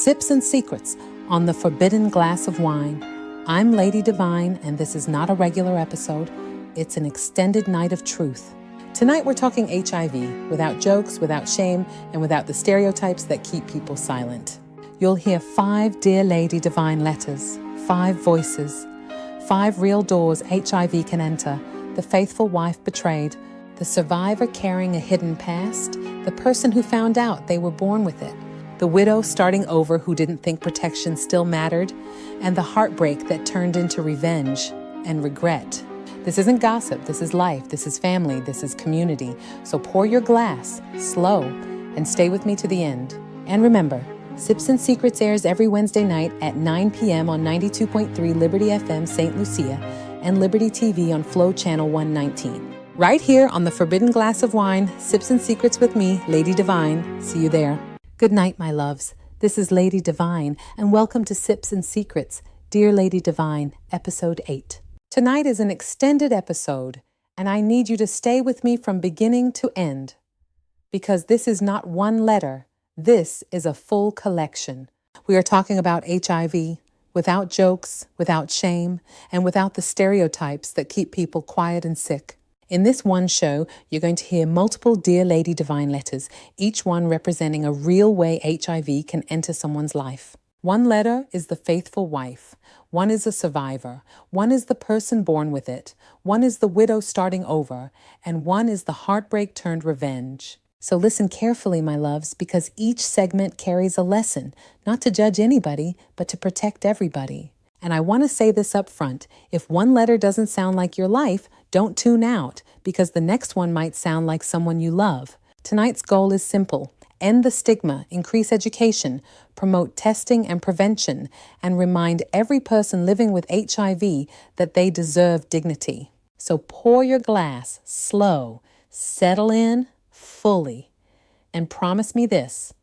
Sips and Secrets on the Forbidden Glass of Wine. I'm Lady Divine, and this is not a regular episode. It's an extended night of truth. Tonight we're talking HIV, without jokes, without shame, and without the stereotypes that keep people silent. You'll hear 5 Dear Lady Divine letters, 5 voices, 5 real doors HIV can enter, the faithful wife betrayed, the survivor carrying a hidden past, the person who found out they were born with it, the widow starting over who didn't think protection still mattered, and the heartbreak that turned into revenge and regret. This isn't gossip, this is life, this is family, this is community. So pour your glass, slow, and stay with me to the end. And remember, Sips and Secrets airs every Wednesday night at 9 p.m. on 92.3 Liberty FM St. Lucia and Liberty TV on Flow Channel 119. Right here on the Forbidden Glass of Wine, Sips and Secrets with me, Lady Divine. See you there. Good night, my loves. This is Lady Divine, and welcome to Sips and Secrets, Dear Lady Divine, Episode 8. Tonight is an extended episode, and I need you to stay with me from beginning to end, because this is not one letter. This is a full collection. We are talking about HIV, without jokes, without shame, and without the stereotypes that keep people quiet and sick. In this one show, you're going to hear multiple Dear Lady Divine letters, each one representing a real way HIV can enter someone's life. One letter is the faithful wife. One is a survivor. One is the person born with it. One is the widow starting over. And one is the heartbreak turned revenge. So listen carefully, my loves, because each segment carries a lesson, not to judge anybody, but to protect everybody. And I want to say this up front. If one letter doesn't sound like your life, don't tune out, because the next one might sound like someone you love. Tonight's goal is simple. End the stigma, increase education, promote testing and prevention, and remind every person living with HIV that they deserve dignity. So pour your glass slow, settle in fully, and promise me this,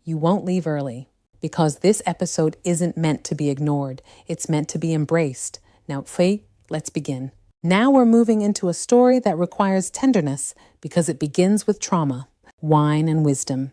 you won't leave early. Because this episode isn't meant to be ignored. It's meant to be embraced. Now, Faye, let's begin. Now we're moving into a story that requires tenderness because it begins with trauma, wine, and wisdom.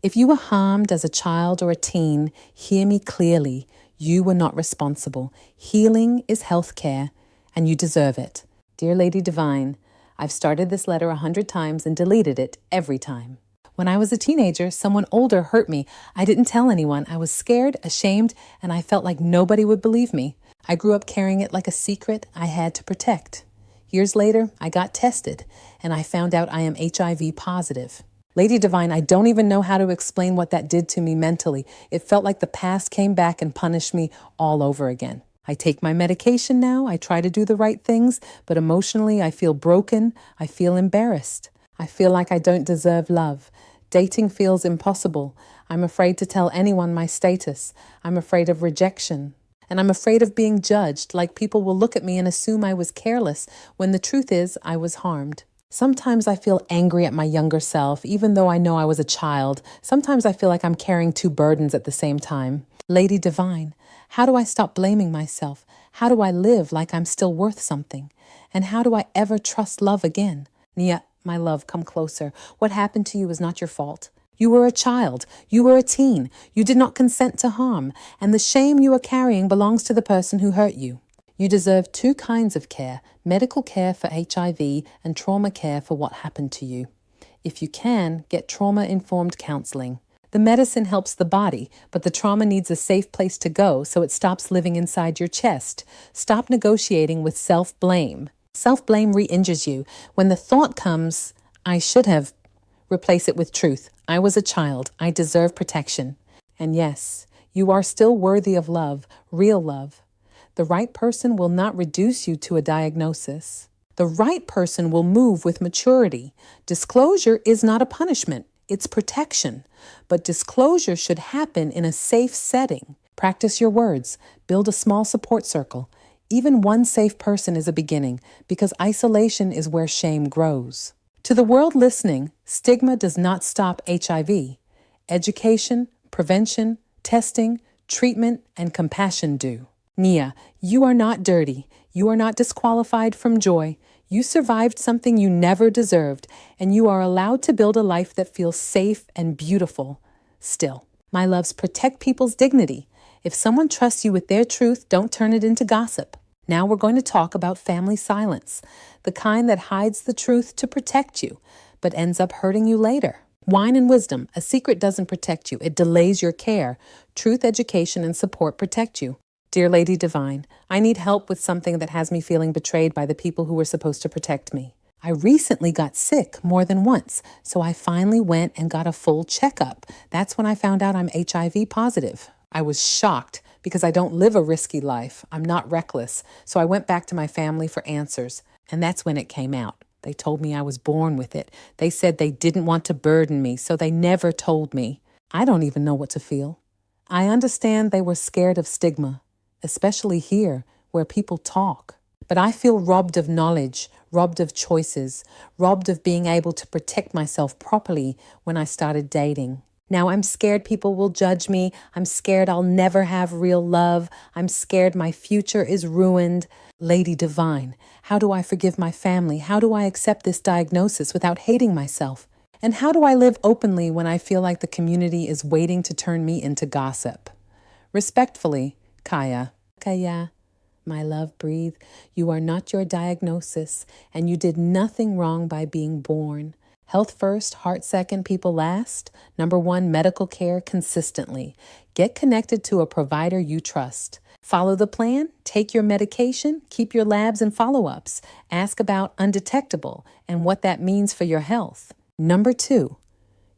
If you were harmed as a child or a teen, hear me clearly. You were not responsible. Healing is health care, and you deserve it. Dear Lady Divine, I've started this letter 100 times and deleted it every time. When I was a teenager, someone older hurt me. I didn't tell anyone. I was scared, ashamed, and I felt like nobody would believe me. I grew up carrying it like a secret I had to protect. Years later, I got tested, and I found out I am HIV positive. Lady Divine, I don't even know how to explain what that did to me mentally. It felt like the past came back and punished me all over again. I take my medication now. I try to do the right things, but emotionally, I feel broken. I feel embarrassed. I feel like I don't deserve love. Dating feels impossible. I'm afraid to tell anyone my status. I'm afraid of rejection. And I'm afraid of being judged, like people will look at me and assume I was careless, when the truth is I was harmed. Sometimes I feel angry at my younger self, even though I know I was a child. Sometimes I feel like I'm carrying 2 burdens at the same time. Lady Divine, how do I stop blaming myself? How do I live like I'm still worth something? And how do I ever trust love again? Nia, my love, come closer. What happened to you is not your fault. You were a child. You were a teen. You did not consent to harm. And the shame you are carrying belongs to the person who hurt you. You deserve 2 kinds of care, medical care for HIV and trauma care for what happened to you. If you can, get trauma-informed counseling. The medicine helps the body, but the trauma needs a safe place to go so it stops living inside your chest. Stop negotiating with self-blame. Self-blame re-injures you. When the thought comes, I should have, replace it with truth. I was a child. I deserve protection. And yes, you are still worthy of love, real love. The right person will not reduce you to a diagnosis. The right person will move with maturity. Disclosure is not a punishment. It's protection. But disclosure should happen in a safe setting. Practice your words. Build a small support circle. Even one safe person is a beginning, because isolation is where shame grows. To the world listening, stigma does not stop HIV. Education, prevention, testing, treatment, and compassion do. Nia, you are not dirty. You are not disqualified from joy. You survived something you never deserved, and you are allowed to build a life that feels safe and beautiful still. My loves, protect people's dignity. If someone trusts you with their truth, don't turn it into gossip. Now we're going to talk about family silence, the kind that hides the truth to protect you, but ends up hurting you later. Wine and wisdom. A secret doesn't protect you. It delays your care. Truth, education, and support protect you. Dear Lady Divine, I need help with something that has me feeling betrayed by the people who were supposed to protect me. I recently got sick more than once, so I finally went and got a full checkup. That's when I found out I'm HIV positive. I was shocked because I don't live a risky life. I'm not reckless. So I went back to my family for answers, and that's when it came out. They told me I was born with it. They said they didn't want to burden me, so they never told me. I don't even know what to feel. I understand they were scared of stigma, especially here where people talk. But I feel robbed of knowledge, robbed of choices, robbed of being able to protect myself properly when I started dating. Now I'm scared people will judge me. I'm scared I'll never have real love. I'm scared my future is ruined. Lady Divine, how do I forgive my family? How do I accept this diagnosis without hating myself? And how do I live openly when I feel like the community is waiting to turn me into gossip? Respectfully, Kaya. Kaya, my love, breathe. You are not your diagnosis, and you did nothing wrong by being born. Health first, heart second, people last. Number one, medical care consistently. Get connected to a provider you trust. Follow the plan, take your medication, keep your labs and follow-ups. Ask about undetectable and what that means for your health. Number two,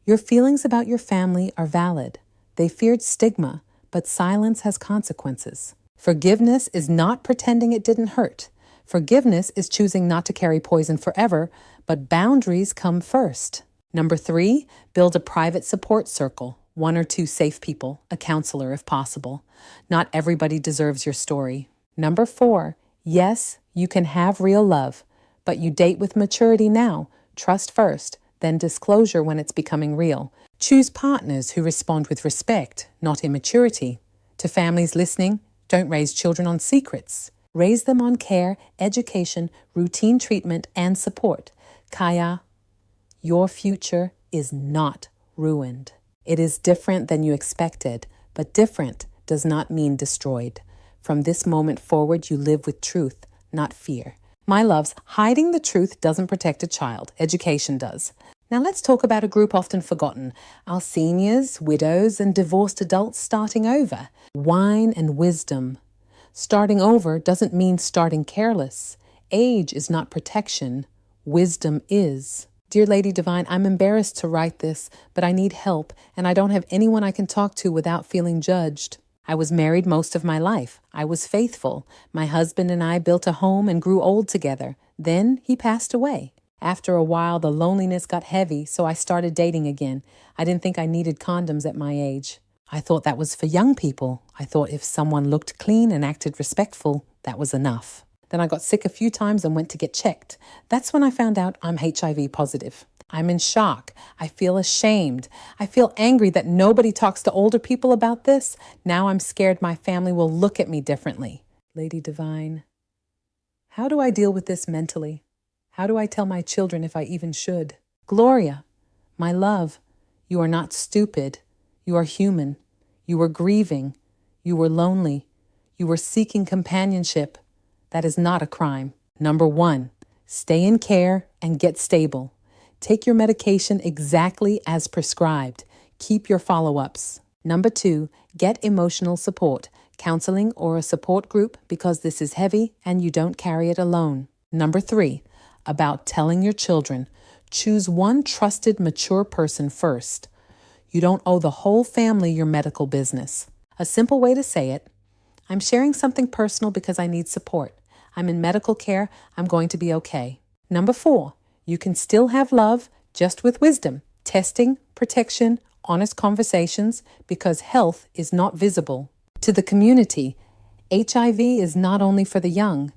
your feelings about your family are valid. They feared stigma, but silence has consequences. Forgiveness is not pretending it didn't hurt. Forgiveness is choosing not to carry poison forever, but boundaries come first. Number three, build a private support circle, 1 or 2 safe people, a counselor if possible. Not everybody deserves your story. Number 4, yes, you can have real love, but you date with maturity now. Trust first, then disclosure when it's becoming real. Choose partners who respond with respect, not immaturity. To families listening, don't raise children on secrets. Raise them on care, education, routine treatment, and support. Kaya, your future is not ruined. It is different than you expected, but different does not mean destroyed. From this moment forward, you live with truth, not fear. My loves, hiding the truth doesn't protect a child. Education does. Now let's talk about a group often forgotten. Our seniors, widows, and divorced adults starting over. Wine and wisdom. Starting over doesn't mean starting careless. Age is not protection. Wisdom is. Dear Lady Divine, I'm embarrassed to write this, but I need help, and I don't have anyone I can talk to without feeling judged. I was married most of my life. I was faithful. My husband and I built a home and grew old together. Then he passed away. After a while, the loneliness got heavy, so I started dating again. I didn't think I needed condoms at my age. I thought that was for young people. I thought if someone looked clean and acted respectful, that was enough. Then I got sick a few times and went to get checked. That's when I found out I'm HIV positive. I'm in shock. I feel ashamed. I feel angry that nobody talks to older people about this. Now I'm scared my family will look at me differently. Lady Divine, how do I deal with this mentally? How do I tell my children if I even should? Gloria, my love, you are not stupid. You are human. You were grieving. You were lonely. You were seeking companionship. That is not a crime. Number 1, stay in care and get stable. Take your medication exactly as prescribed. Keep your follow-ups. Number 2, get emotional support, counseling or a support group because this is heavy and you don't carry it alone. Number 3, about telling your children, choose one trusted, mature person first. You don't owe the whole family your medical business. A simple way to say it, I'm sharing something personal because I need support. I'm in medical care. I'm going to be okay. Number 4, you can still have love, just with wisdom, testing, protection, honest conversations, because health is not visible. To the community, HIV is not only for the young.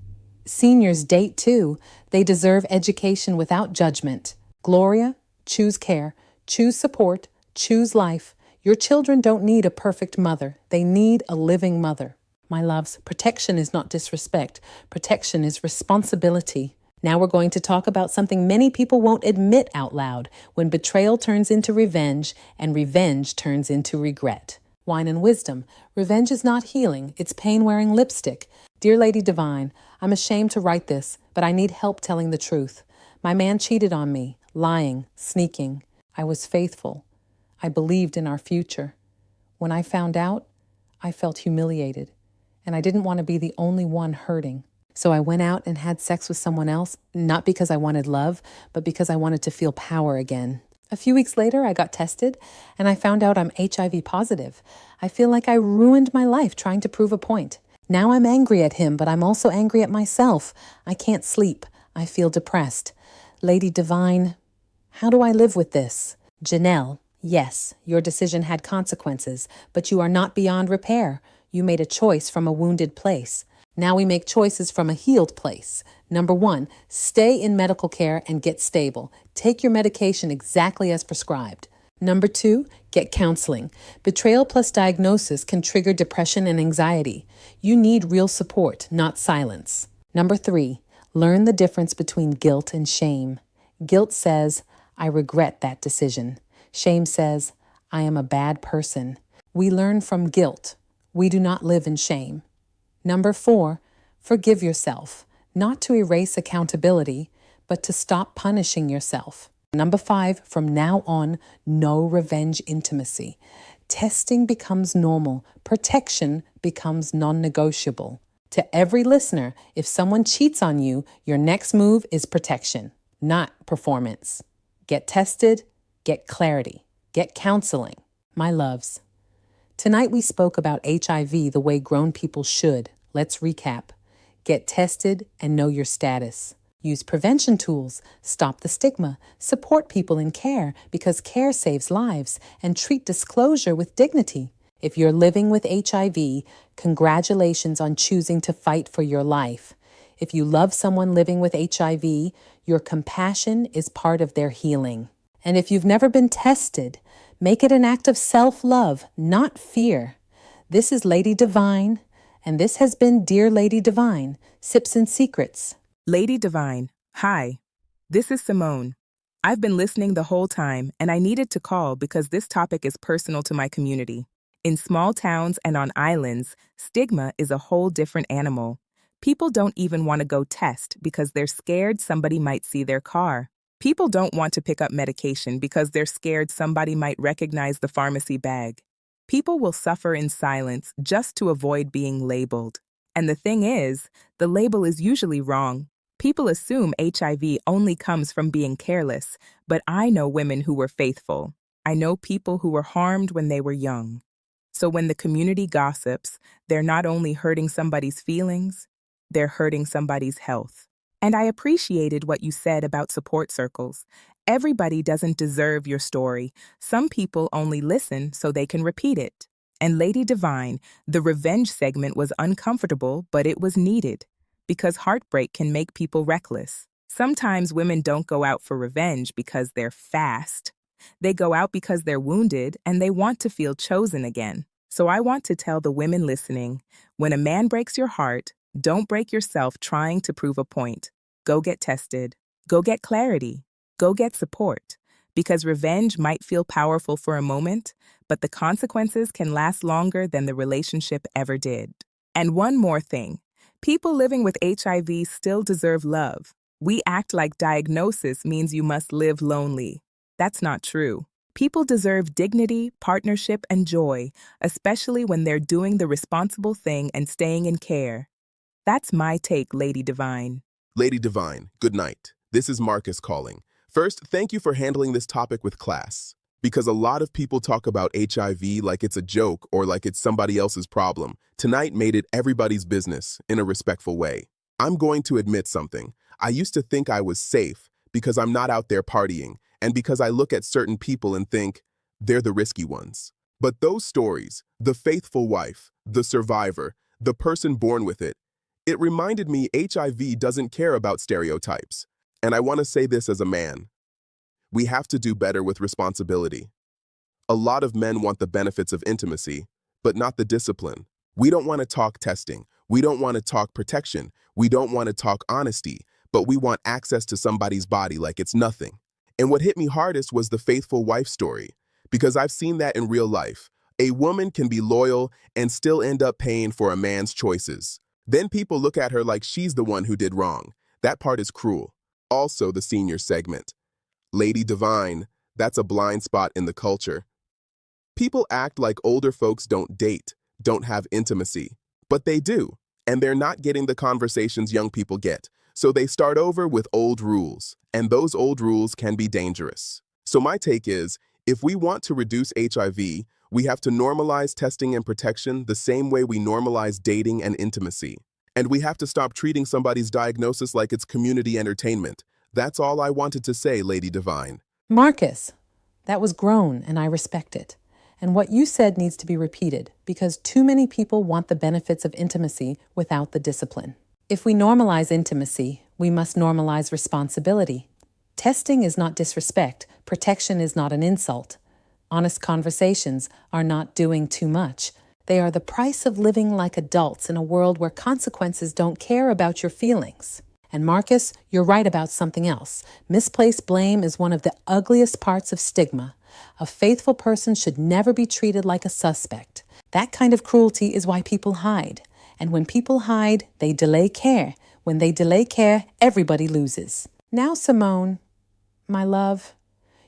Seniors date too. They deserve education without judgment. Gloria, choose care, choose support, choose life. Your children don't need a perfect mother. They need a living mother. My loves, protection is not disrespect. Protection is responsibility. Now we're going to talk about something many people won't admit out loud: when betrayal turns into revenge and revenge turns into regret. Wine and wisdom. Revenge is not healing, it's pain wearing lipstick. Dear Lady Divine, I'm ashamed to write this, but I need help telling the truth. My man cheated on me, lying, sneaking. I was faithful. I believed in our future. When I found out, I felt humiliated, and I didn't want to be the only one hurting. So I went out and had sex with someone else, not because I wanted love, but because I wanted to feel power again. A few weeks later, I got tested, and I found out I'm HIV positive. I feel like I ruined my life trying to prove a point. Now I'm angry at him, but I'm also angry at myself. I can't sleep. I feel depressed. Lady Divine, how do I live with this? Janelle, yes, your decision had consequences, but you are not beyond repair. You made a choice from a wounded place. Now we make choices from a healed place. Number 1, stay in medical care and get stable. Take your medication exactly as prescribed. Number 2, get counseling. Betrayal plus diagnosis can trigger depression and anxiety. You need real support, not silence. Number 3, learn the difference between guilt and shame. Guilt says, I regret that decision. Shame says, I am a bad person. We learn from guilt. We do not live in shame. Number 4, forgive yourself, not to erase accountability, but to stop punishing yourself. Number 5, from now on, no revenge intimacy. Testing becomes normal. Protection becomes non-negotiable. To every listener, if someone cheats on you, your next move is protection, not performance. Get tested, get clarity, get counseling. My loves. Tonight we spoke about HIV the way grown people should. Let's recap. Get tested and know your status. Use prevention tools. Stop the stigma. Support people in care because care saves lives, and treat disclosure with dignity. If you're living with HIV, congratulations on choosing to fight for your life. If you love someone living with HIV, your compassion is part of their healing. And if you've never been tested, make it an act of self-love, not fear. This is Lady Divine, and this has been Dear Lady Divine, Sips and Secrets. Lady Divine, hi. This is Simone. I've been listening the whole time, and I needed to call because this topic is personal to my community. In small towns and on islands, stigma is a whole different animal. People don't even want to go test because they're scared somebody might see their car. People don't want to pick up medication because they're scared somebody might recognize the pharmacy bag. People will suffer in silence just to avoid being labeled. And the thing is, the label is usually wrong. People assume HIV only comes from being careless, but I know women who were faithful. I know people who were harmed when they were young. So when the community gossips, they're not only hurting somebody's feelings, they're hurting somebody's health. And I appreciated what you said about support circles. Everybody doesn't deserve your story. Some people only listen so they can repeat it. And Lady Divine, the revenge segment was uncomfortable, but it was needed. Because heartbreak can make people reckless. Sometimes women don't go out for revenge because they're fast. They go out because they're wounded and they want to feel chosen again. So I want to tell the women listening, when a man breaks your heart, don't break yourself trying to prove a point. Go get tested. Go get clarity. Go get support. Because revenge might feel powerful for a moment, but the consequences can last longer than the relationship ever did. And one more thing. People living with HIV still deserve love. We act like diagnosis means you must live lonely. That's not true. People deserve dignity, partnership, and joy, especially when they're doing the responsible thing and staying in care. That's my take, Lady Divine. Lady Divine, good night. This is Marcus calling. First, thank you for handling this topic with class. Because a lot of people talk about HIV like it's a joke or like it's somebody else's problem. Tonight made it everybody's business in a respectful way. I'm going to admit something. I used to think I was safe because I'm not out there partying and because I look at certain people and think they're the risky ones. But those stories, the faithful wife, the survivor, the person born with it, it reminded me HIV doesn't care about stereotypes. And I want to say this as a man. We have to do better with responsibility. A lot of men want the benefits of intimacy, but not the discipline. We don't want to talk testing. We don't want to talk protection. We don't want to talk honesty. but we want access to somebody's body like it's nothing. And what hit me hardest was the faithful wife story, because I've seen that in real life. A woman can be loyal and still end up paying for a man's choices. Then people look at her like she's the one who did wrong. That part is cruel. Also, the senior segment. Lady Divine, that's a blind spot in the culture. People act like older folks don't date, don't have intimacy, but they do, and they're not getting the conversations young people get. So they start over with old rules, and those old rules can be dangerous. So my take is, if we want to reduce HIV, we have to normalize testing and protection the same way we normalize dating and intimacy. And we have to stop treating somebody's diagnosis like it's community entertainment. That's all I wanted to say, Lady Divine. Marcus, that was grown, and I respect it. And what you said needs to be repeated, because too many people want the benefits of intimacy without the discipline. If we normalize intimacy, we must normalize responsibility. Testing is not disrespect. Protection is not an insult. Honest conversations are not doing too much. They are the price of living like adults in a world where consequences don't care about your feelings. And Marcus, you're right about something else. Misplaced blame is one of the ugliest parts of stigma. A faithful person should never be treated like a suspect. That kind of cruelty is why people hide. And when people hide, they delay care. When they delay care, everybody loses. Now, Simone, my love,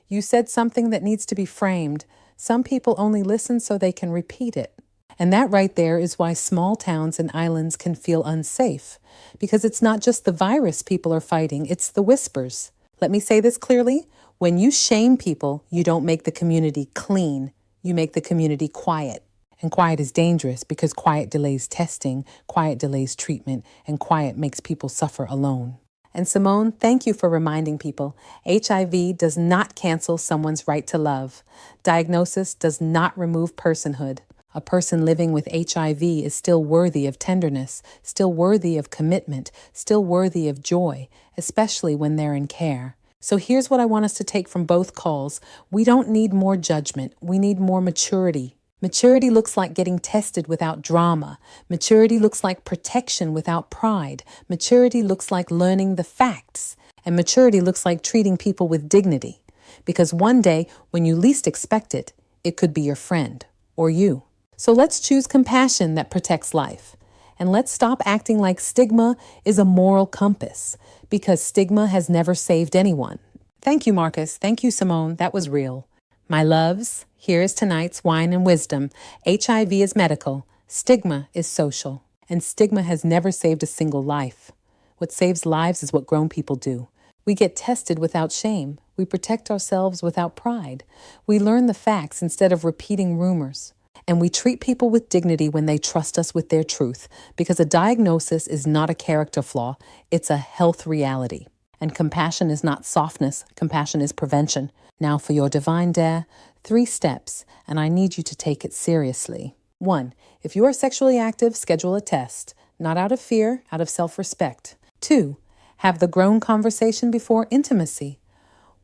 you said something that needs to be framed. Some people only listen so they can repeat it. And that right there is why small towns and islands can feel unsafe. Because it's not just the virus people are fighting, it's the whispers. Let me say this clearly. When you shame people, you don't make the community clean. You make the community quiet. And quiet is dangerous because quiet delays testing, quiet delays treatment, and quiet makes people suffer alone. And Simone, thank you for reminding people, HIV does not cancel someone's right to love. Diagnosis does not remove personhood. A person living with HIV is still worthy of tenderness, still worthy of commitment, still worthy of joy, especially when they're in care. So here's what I want us to take from both calls. We don't need more judgment. We need more maturity. Maturity looks like getting tested without drama. Maturity looks like protection without pride. Maturity looks like learning the facts. And maturity looks like treating people with dignity. Because one day, when you least expect it, it could be your friend or you. So let's choose compassion that protects life. And let's stop acting like stigma is a moral compass, because stigma has never saved anyone. Thank you, Marcus. Thank you, Simone. That was real. My loves, here is tonight's wine and wisdom. HIV is medical. Stigma is social. And stigma has never saved a single life. What saves lives is what grown people do. We get tested without shame. We protect ourselves without pride. We learn the facts instead of repeating rumors. And we treat people with dignity when they trust us with their truth, because a diagnosis is not a character flaw, it's a health reality. And compassion is not softness, compassion is prevention. Now for your divine dare, 3 steps, and I need you to take it seriously. 1, if you are sexually active, schedule a test, not out of fear, out of self-respect. 2, have the grown conversation before intimacy.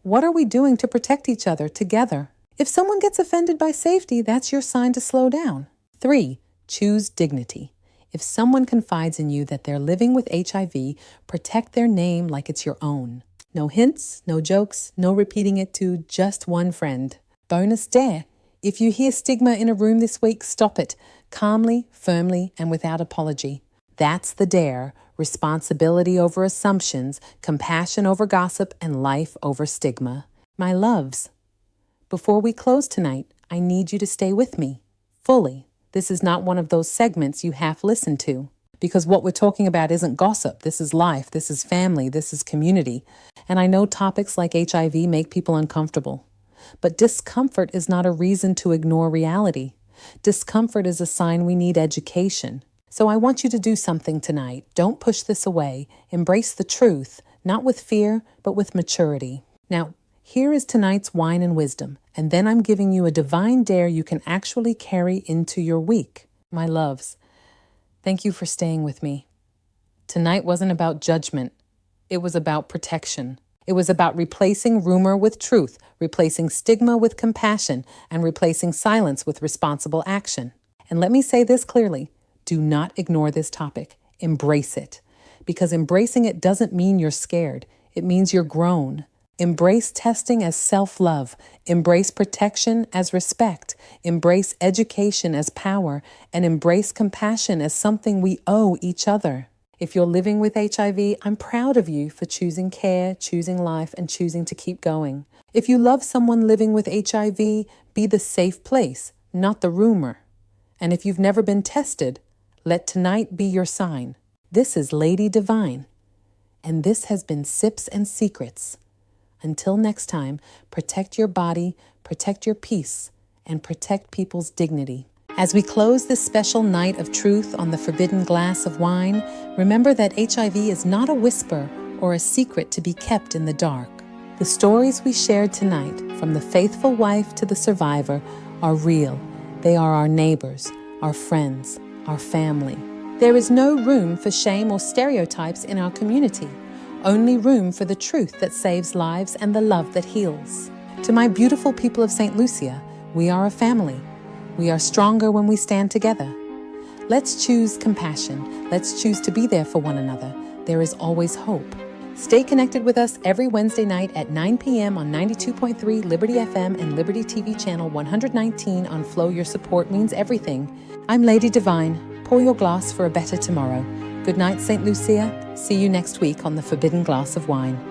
What are we doing to protect each other together? If someone gets offended by safety, that's your sign to slow down. 3, choose dignity. If someone confides in you that they're living with HIV, protect their name like it's your own. No hints, no jokes, no repeating it to just one friend. Bonus dare. If you hear stigma in a room this week, stop it. Calmly, firmly, and without apology. That's the dare. Responsibility over assumptions, compassion over gossip, and life over stigma. My loves, before we close tonight, I need you to stay with me, fully. This is not one of those segments you half listen to, because what we're talking about isn't gossip. This is life, this is family, this is community. And I know topics like HIV make people uncomfortable. But discomfort is not a reason to ignore reality. Discomfort is a sign we need education. So I want you to do something tonight. Don't push this away. Embrace the truth, not with fear, but with maturity. Now, here is tonight's wine and wisdom, and then I'm giving you a divine dare you can actually carry into your week. My loves, thank you for staying with me. Tonight wasn't about judgment. It was about protection. It was about replacing rumor with truth, replacing stigma with compassion, and replacing silence with responsible action. And let me say this clearly. Do not ignore this topic. Embrace it. because embracing it doesn't mean you're scared. It means you're grown. Embrace testing as self-love. Embrace protection as respect. Embrace education as power. And embrace compassion as something we owe each other. If you're living with HIV, I'm proud of you for choosing care, choosing life, and choosing to keep going. If you love someone living with HIV, be the safe place, not the rumor. And if you've never been tested, let tonight be your sign. This is Lady Divine, and this has been Sips and Secrets. Until next time, protect your body, protect your peace, and protect people's dignity. As we close this special night of truth on the forbidden glass of wine, remember that HIV is not a whisper or a secret to be kept in the dark. The stories we shared tonight, from the faithful wife to the survivor, are real. They are our neighbors, our friends, our family. There is no room for shame or stereotypes in our community. Only room for the truth that saves lives and the love that heals. To my beautiful people of St. Lucia, we are a family. We are stronger when we stand together. Let's choose compassion. Let's choose to be there for one another. There is always hope. Stay connected with us every Wednesday night at 9 p.m. on 92.3 Liberty FM and Liberty TV channel 119 on Flow. Your support means everything. I'm Lady Divine. Pour your glass for a better tomorrow. Good night, St. Lucia. See you next week on the Forbidden Glass of Wine.